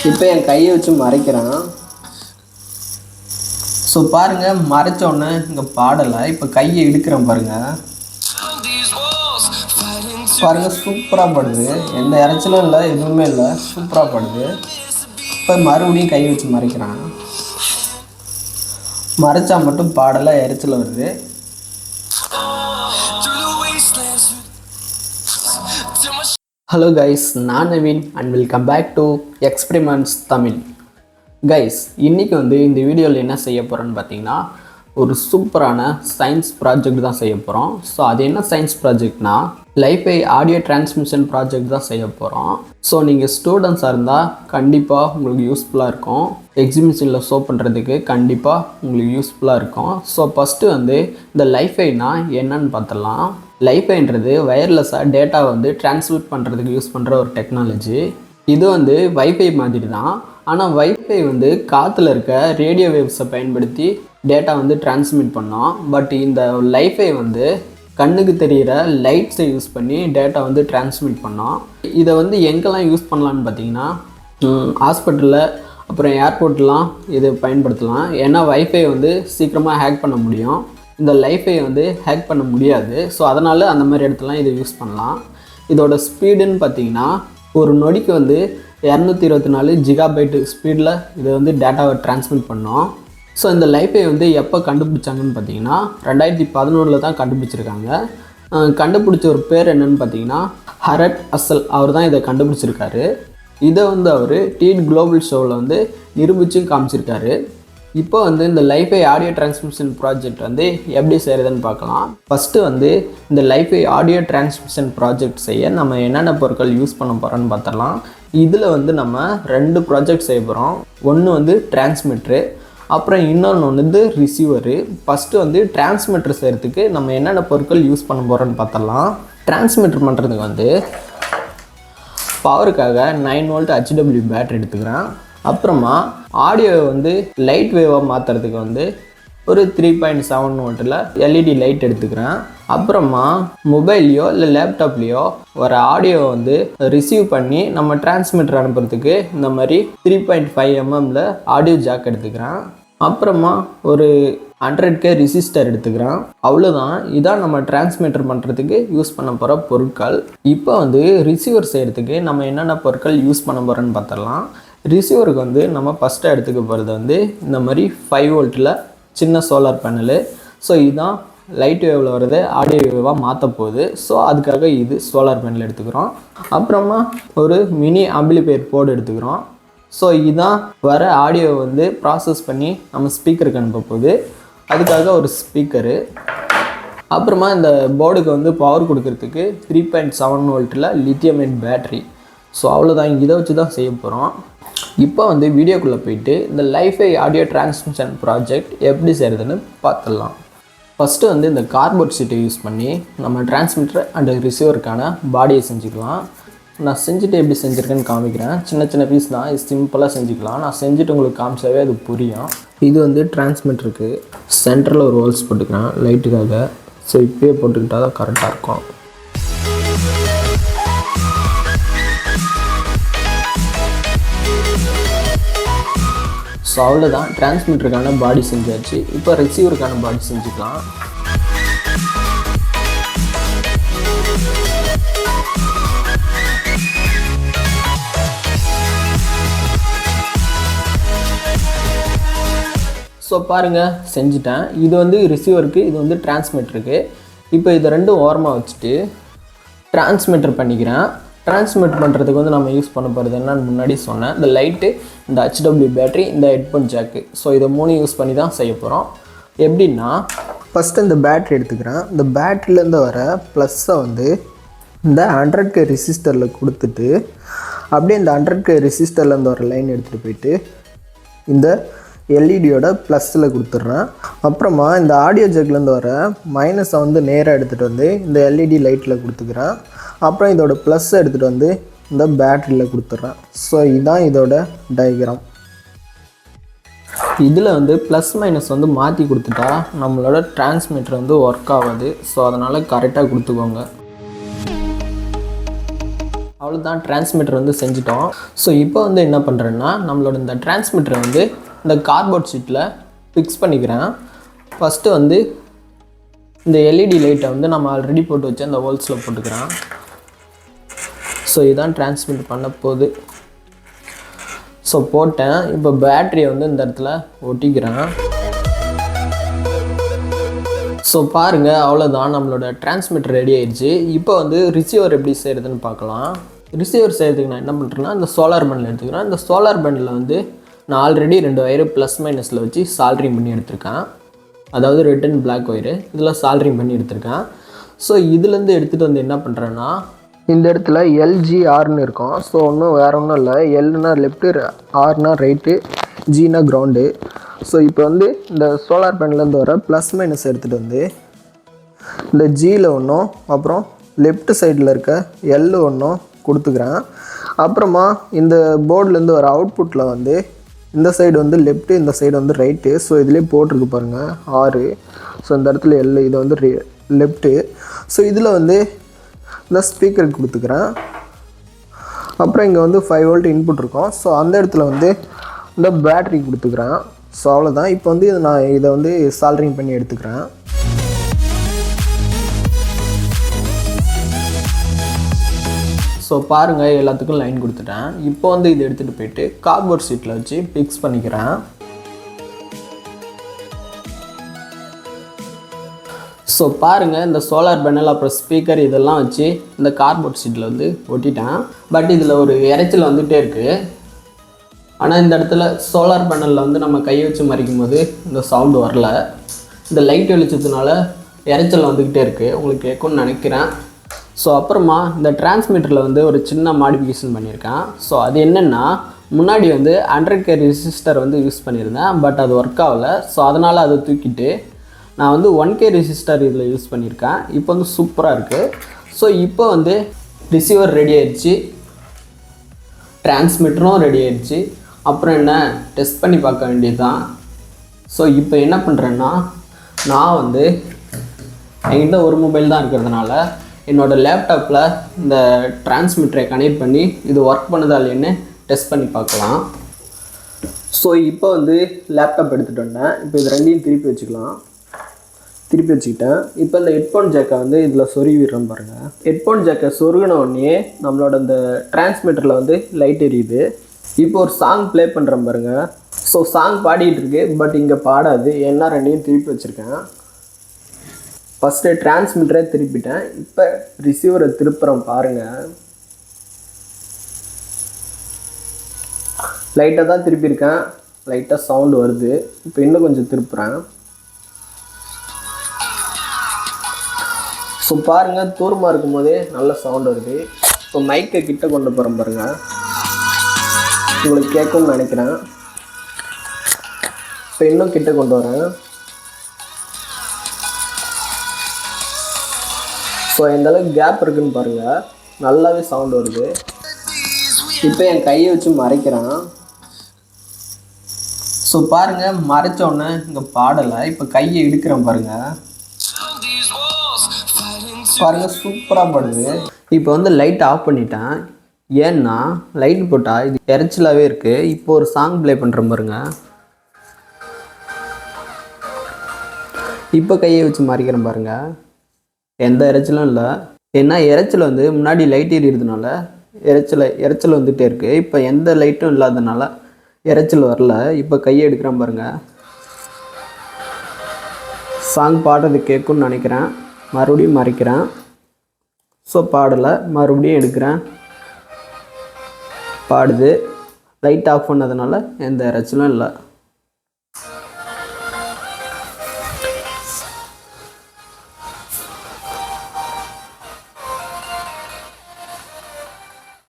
இப்போ என் கையை வச்சு மறைக்கிறேன். ஸோ பாருங்கள், மறைச்சோடனே இங்கே பாடலை. இப்போ கையை எடுக்கிறேன் பாருங்கள். பாருங்கள், சூப்பராக படுது. எந்த இறைச்சலும் இல்லை, எதுவுமே இல்லை, சூப்பராக படுது. இப்போ மறுபடியும் கை வச்சு மறைக்கிறேன். மறைச்சா மட்டும் பாடலை இறைச்சல் வருது. ஹலோ கைஸ், நான் Naveen and welcome back to experiments Tamil. Guys, இன்றைக்கி இந்த வீடியோவில் என்ன செய்ய போகிறோன்னு பார்த்தீங்கன்னா, ஒரு சூப்பரான சயின்ஸ் ப்ராஜெக்ட் தான் செய்ய போகிறோம். ஸோ அது என்ன சயின்ஸ் ப்ராஜெக்ட்னா, LiFi ஆடியோ டிரான்ஸ்மிஷன் ப்ராஜெக்ட் தான் செய்ய போகிறோம். ஸோ நீங்கள் ஸ்டூடெண்ட்ஸாக இருந்தால் கண்டிப்பாக உங்களுக்கு யூஸ்ஃபுல்லாக இருக்கும். எக்ஸிபிஷனில் ஷோ பண்ணுறதுக்கு கண்டிப்பாக உங்களுக்கு யூஸ்ஃபுல்லாக இருக்கும். ஸோ ஃபஸ்ட்டு இந்த LiFiனா என்னன்னு பார்த்துடலாம். LiFiன்றது வயர்லெஸ்ஸாக டேட்டா டிரான்ஸ்மிட் பண்ணுறதுக்கு யூஸ் பண்ணுற ஒரு டெக்னாலஜி. இது வைஃபை மாதிரி தான். ஆனால் வைஃபை காற்றுல இருக்க ரேடியோ வேவ்ஸை பயன்படுத்தி டேட்டா டிரான்ஸ்மிட் பண்ணோம். பட் இந்த LiFi கண்ணுக்கு தெரிகிற லைட்ஸை யூஸ் பண்ணி டேட்டா டிரான்ஸ்மிட் பண்ணோம். இதை எங்கெல்லாம் யூஸ் பண்ணலான்னு பார்த்தீங்கன்னா, ஹாஸ்பிட்டலில் அப்புறம் ஏர்போர்ட்லாம் இதை பயன்படுத்தலாம். ஏன்னா வைஃபை சீக்கிரமாக ஹேக் பண்ண முடியும். இந்த LiFi ஹேக் பண்ண முடியாது. ஸோ அதனால் அந்த மாதிரி இடத்துலாம் இதை யூஸ் பண்ணலாம். இதோட ஸ்பீடுன்னு பார்த்தீங்கன்னா, ஒரு நொடிக்கு 224 ஜிகாபைட்டு ஸ்பீடில் இதை டேட்டாவை டிரான்ஸ்மிட் பண்ணோம். ஸோ இந்த LiFi எப்போ கண்டுபிடிச்சாங்கன்னு பார்த்தீங்கன்னா 2011 தான் கண்டுபிடிச்சிருக்காங்க. கண்டுபிடிச்ச ஒரு பேர் என்னன்னு பார்த்தீங்கன்னா ஹரட் அசல். அவர் தான் இதை கண்டுபிடிச்சிருக்காரு. இதை அவர் டீட் குளோபல் ஷோவில் நிரூபிச்சும் காமிச்சிருக்காரு. இப்போ இந்த LiFi ஆடியோ டிரான்ஸ்மிஷன் ப்ராஜெக்ட் எப்படி செய்கிறதுன்னு பார்க்கலாம். ஃபஸ்ட்டு இந்த LiFi ஆடியோ டிரான்ஸ்மிஷன் ப்ராஜெக்ட் செய்ய நம்ம என்னென்ன பொருட்கள் யூஸ் பண்ண போகிறோன்னு பார்த்துடலாம். இதில் நம்ம 2 ப்ராஜெக்ட் செய்ய போகிறோம். ஒன்று டிரான்ஸ்மிட்ரு, அப்புறம் இன்னொன்று ரிசீவரு. ஃபஸ்ட்டு டிரான்ஸ்மிட்டர் செய்கிறதுக்கு நம்ம என்னென்ன பொருட்கள் யூஸ் பண்ண போகிறோன்னு பார்த்துடலாம். டிரான்ஸ்மிட்டர் பண்ணுறதுக்கு பவருக்காக 9 வோல்ட் HW பேட்டரி எடுத்துக்கிறேன். அப்புறமா ஆடியோ லைட் வேவாக மாற்றுறதுக்கு ஒரு 3.7 வோல்ட்டில் LED லைட் எடுத்துக்கிறேன். அப்புறமா மொபைல்லையோ இல்லை லேப்டாப்லேயோ ஒரு ஆடியோ ரிசீவ் பண்ணி நம்ம டிரான்ஸ்மிட்டர் அனுப்புறதுக்கு இந்த மாதிரி 3.5 mmல ஆடியோ ஜாக் எடுத்துக்கிறேன். அப்புறமா ஒரு 100K ரெசிஸ்டர் எடுத்துக்கிறேன். அவ்வளோதான். இதான் நம்ம டிரான்ஸ்மிட்டர் பண்ணுறதுக்கு யூஸ் பண்ண போகிற பொருட்கள். இப்போ ரிசீவர் செய்கிறதுக்கு நம்ம என்னென்ன பொருட்கள் யூஸ் பண்ண போகிறோன்னு பார்த்துடலாம். ரிசீவருக்கு நம்ம ஃபஸ்ட்டாக எடுத்துக்க போகிறது இந்த மாதிரி 5 வோல்ட்டில் சின்ன சோலார் பேனலு. ஸோ இதுதான் லைட் வேவில் வருது ஆடியோ வேவாக மாற்ற போகுது. ஸோ அதுக்காக இது சோலார் பேனல் எடுத்துக்கிறோம். அப்புறமா ஒரு மினி ஆம்பிளிஃபையர் போர்டு எடுத்துக்கிறோம். ஸோ இதுதான் வர ஆடியோவை ப்ராசஸ் பண்ணி நம்ம ஸ்பீக்கருக்கு அனுப்ப போகுது. அதுக்காக ஒரு ஸ்பீக்கரு. அப்புறமா இந்த போர்டுக்கு பவர் கொடுக்கறதுக்கு 3.7 வோல்ட்டில் லித்தியம் அயன் பேட்ரி. ஸோ அவ்வளோதான். இதை வச்சு தான் செய்ய போகிறோம். இப்போ வீடியோக்குள்ளே போயிட்டு இந்த LiFi ஆடியோ டிரான்ஸ்மிஷன் ப்ராஜெக்ட் எப்படி செய்கிறதுன்னு பார்த்துடலாம். ஃபஸ்ட்டு இந்த கார்ட்போர்ட் ஷீட்டை யூஸ் பண்ணி நம்ம டிரான்ஸ்மிட்டர் அண்ட் ரிசீவருக்கான பாடியை செஞ்சுக்கலாம். நான் செஞ்சுட்டு எப்படி செஞ்சுருக்கேன்னு காமிக்கிறேன். சின்ன சின்ன பீஸ் தான், இது சிம்பிளாக செஞ்சுக்கலாம். நான் செஞ்சுட்டு உங்களுக்கு காமிச்சாவே அது புரியும். இது டிரான்ஸ்மிட்டருக்கு சென்டரில் ஒரு ஹோல்ஸ் போட்டுக்கிறேன் லைட்டுக்காக. ஸோ இப்போயே போட்டுக்கிட்டால் தான் கரெக்டாக இருக்கும். ஸோ அவ்வளோதான். டிரான்ஸ்மிட்டருக்கான பாடி செஞ்சாச்சு. இப்போ ரிசீவருக்கான பாடி செஞ்சுக்கலாம். ஸோ பாருங்கள், செஞ்சுட்டேன். இது ரிசீவருக்கு, இது டிரான்ஸ்மிட்டருக்கு. இப்போ இதை ரெண்டும் ஓரமாக வச்சுட்டு டிரான்ஸ்மிட்டர் பண்ணிக்கிறேன். டிரான்ஸ்மிட் பண்ணுறதுக்கு நம்ம யூஸ் பண்ண போகிறது என்னன்னு முன்னாடி சொன்னேன். இந்த லைட்டு, இந்த HW பேட்ரி, இந்த ஹெட்ஃபோன் ஜாக்கு. ஸோ இதை 3 யூஸ் பண்ணி தான் செய்ய போகிறோம். எப்படின்னா, ஃபஸ்ட்டு இந்த பேட்ரி எடுத்துக்கிறேன். இந்த பேட்ரிலேருந்து வர ப்ளஸ்ஸை இந்த 100K ரெசிஸ்டரில் கொடுத்துட்டு, அப்படியே இந்த 100K ரெசிஸ்டர்லேருந்து வர லைன் எடுத்துகிட்டு போயிட்டு இந்த எல்இடியோட ப்ளஸ்ஸில் கொடுத்துட்றேன். அப்புறமா இந்த ஆடியோ ஜாக்லேருந்து வர மைனஸை நேராக எடுத்துகிட்டு இந்த எல்இடி லைட்டில் கொடுத்துக்கிறேன். அப்புறம் இதோட ப்ளஸ்ஸை எடுத்துகிட்டு இந்த பேட்டரியில் கொடுத்துட்றேன். ஸோ இதுதான் இதோட டயக்ராம். இதில் ப்ளஸ் மைனஸ் மாற்றி கொடுத்துட்டா நம்மளோட டிரான்ஸ்மிட்டர் ஒர்க் ஆகாது. ஸோ அதனால் கரெக்டாக கொடுத்துக்கோங்க. அவ்வளோதான், டிரான்ஸ்மிட்டர் வந்து செஞ்சுட்டோம். ஸோ இப்போ வந்து என்ன பண்ணுறேன்னா, நம்மளோட இந்த டிரான்ஸ்மிட்டரை வந்து இந்த கார்ட்போர்ட் ஷீட்டில் ஃபிக்ஸ் பண்ணிக்கிறேன். ஃபஸ்ட்டு வந்து இந்த எல்இடி லைட்டை வந்து நம்ம ஆல்ரெடி போட்டு வச்சு அந்த ஹோல்ஸில் போட்டுக்கிறேன். ஸோ இதுதான் டிரான்ஸ்மிட் பண்ண போகுது. ஸோ போட்டேன். இப்போ பேட்டரியை வந்து இந்த இடத்துல ஒட்டிக்கிறேன். ஸோ பாருங்கள், அவ்வளோதான், நம்மளோட டிரான்ஸ்மிட்டர் ரெடி ஆயிடுச்சு. இப்போ வந்து ரிசீவர் எப்படி செய்கிறதுன்னு பார்க்கலாம். ரிசீவர் செய்கிறதுக்கு நான் என்ன பண்ணுறேன்னா, இந்த சோலார் பேனல் எடுத்துக்கிறேன். இந்த சோலார் பேனலில் வந்து நான் ஆல்ரெடி 2 ஒயரு ப்ளஸ் மைனஸில் வச்சு சால்ட்ரிங் பண்ணி எடுத்திருக்கேன். அதாவது ரெட் அண்ட் பிளாக் ஒயரு இதில் சால்ட்ரிங் பண்ணி எடுத்திருக்கேன். ஸோ இதுலேருந்து எடுத்துகிட்டு வந்து என்ன பண்ணுறேன்னா, இந்த இடத்துல எல்ஜிஆர்னு இருக்கும். ஸோ ஒன்றும் வேறு ஒன்றும் இல்லை, எல்னா லெஃப்ட்டு, ஆர்னா ரைட்டு, ஜினா கிரவுண்டு. ஸோ இப்போ வந்து இந்த சோலார் பேனல்லேருந்து வர ப்ளஸ் மைனஸ் எடுத்துகிட்டு வந்து இந்த ஜியில் ஒன்றும், அப்புறம் லெஃப்ட் சைடில் இருக்க எல் ஒன்றும் கொடுத்துக்கிறேன். அப்புறமா இந்த போர்ட்லேருந்து வர அவுட்புட்டில் வந்து இந்த சைடு வந்து லெஃப்ட்டு, இந்த சைடு வந்து ரைட்டு. ஸோ இதுலேயே போட்டிருக்கு பாருங்கள் 6. ஸோ இந்த இடத்துல எல், இது வந்து லெஃப்ட்டு. ஸோ இதில் வந்து இந்த ஸ்பீக்கருக்கு கொடுத்துக்கிறேன். அப்புறம் இங்கே வந்து 5 வோல்ட் இன்புட் இருக்கும். ஸோ அந்த இடத்துல வந்து இந்த பேட்ரி கொடுத்துக்கிறேன். ஸோ அவ்வளோதான். இப்போ வந்து நான் இதை வந்து சால்ட்ரிங் பண்ணி எடுத்துக்கிறேன். ஸோ பாருங்கள், எல்லாத்துக்கும் லைன் கொடுத்துட்டேன். இப்போ வந்து இதை எடுத்துகிட்டு போயிட்டு கார்ட்போர்ட் ஷீட்டில் வச்சு ஃபிக்ஸ் பண்ணிக்கிறேன். ஸோ பாருங்கள், இந்த சோலார் பேனல் அப்புறம் ஸ்பீக்கர் இதெல்லாம் வச்சு இந்த கார்ட்போர்ட் ஷீட்டில் வந்து ஒட்டிட்டேன். பட் இதில் ஒரு இறைச்சல் வந்துகிட்டே இருக்குது. ஆனால் இந்த இடத்துல சோலார் பேனலில் வந்து நம்ம கையை வச்சு மறிக்கும் போது இந்த சவுண்டு வரல. இந்த லைட் வெளிச்சத்தினால இறைச்சல் வந்துக்கிட்டே இருக்குது, உங்களுக்கு கேட்கும்னு நினைக்கிறேன். ஸோ அப்புறமா இந்த டிரான்ஸ்மிட்டரில் வந்து ஒரு சின்ன மாடிஃபிகேஷன் பண்ணியிருக்கேன். ஸோ அது என்னென்னா, முன்னாடி வந்து 100K ரெசிஸ்டர் வந்து யூஸ் பண்ணியிருந்தேன். பட் அது ஒர்க் ஆகலை. ஸோ அதனால் அதை தூக்கிட்டு நான் வந்து 1K ரெசிஸ்டர் இதில் யூஸ் பண்ணியிருக்கேன். இப்போ வந்து சூப்பராக இருக்குது. ஸோ இப்போ வந்து ரிசீவர் ரெடி ஆயிடுச்சு, டிரான்ஸ்மிட்டரும் ரெடி ஆயிடுச்சு. அப்புறம் என்ன, டெஸ்ட் பண்ணி பார்க்க வேண்டியது தான். ஸோ இப்போ என்ன பண்ணுறேன்னா, நான் வந்து என்கிட்ட ஒரு மொபைல் தான் இருக்கிறதுனால என்னோடய லேப்டாப்பில் இந்த டிரான்ஸ்மிட்டரை கனெக்ட் பண்ணி இது ஒர்க் பண்ணுதா இல்லைன்னு டெஸ்ட் பண்ணி பார்க்கலாம். ஸோ இப்போ வந்து லேப்டாப் எடுத்துகிட்டு வந்தேன். இப்போ இது ரெண்டையும் திருப்பி வச்சுக்கலாம். திருப்பி வச்சுக்கிட்டேன். இப்போ இந்த ஹெட்ஃபோன் ஜாக்கை வந்து இதில் சொருவிடுறேன் பாருங்கள். ஹெட்ஃபோன் ஜாக்கை சொருகின உடனே நம்மளோட இந்த டிரான்ஸ்மிட்டரில் வந்து லைட் எரியுது. இப்போ ஒரு சாங் ப்ளே பண்ணுறேன் பாருங்கள். ஸோ சாங் பாடிட்டு இருக்கு, பட் இங்கே பாடாது. ஏன்னா ரெண்டையும் திருப்பி வச்சுருக்கேன். ஃபஸ்ட்டு டிரான்ஸ்மிட்டரே திருப்பிட்டேன். இப்போ ரிசீவரை திருப்புறேன் பாருங்கள். லைட்டாக தான் திருப்பியிருக்கேன், லைட்டாக சவுண்டு வருது. இப்போ இன்னும் கொஞ்சம் திருப்புறேன். ஸோ பாருங்கள், தூரமாக இருக்கும் போதே நல்ல சவுண்டு வருது. இப்போ மைக்கை கிட்ட கொண்டு போகிறேன் பாருங்கள், உங்களுக்கு கேட்கும்னு நினைக்கிறேன். இப்போ இன்னும் கிட்ட கொண்டு வரேன். ஸோ எந்தளவுக்கு கேப் இருக்குதுன்னு பாருங்கள், நல்லாவே சவுண்டு வருது. இப்போ என் கையை வச்சு மறைக்கிறேன். ஸோ பாருங்கள், மறைச்சோடனே இங்கே பாடலை. இப்போ கையை எடுக்கிறேன் பாருங்கள். பாருங்கள், சூப்பராக பாடுது. இப்போ வந்து லைட் ஆஃப் பண்ணிட்டேன். ஏன்னா லைட் போட்டால் இது இறைச்சலாகவே இருக்குது. இப்போ ஒரு சாங் ப்ளே பண்ணுறேன் பாருங்கள். இப்போ கையை வச்சு மறைக்கிறேன் பாருங்கள், எந்த இறைச்சலும் இல்லை. ஏன்னா இறைச்சல் வந்து முன்னாடி லைட் எரியறதுனால இறைச்சல் வந்துகிட்டே இருக்குது. இப்போ எந்த லைட்டும் இல்லாததுனால இறைச்சல் வரல. இப்போ கையை எடுக்கிறேன் பாருங்கள். சாங் பாடுறது கேட்கும்னு நினைக்கிறேன். மறுபடியும் மறைக்கிறேன். ஸோ பாடலை, மறுபடியும் எடுக்கிறேன், பாடுது. லைட் ஆஃப் பண்ணதுனால எந்த இறைச்சலும் இல்லை.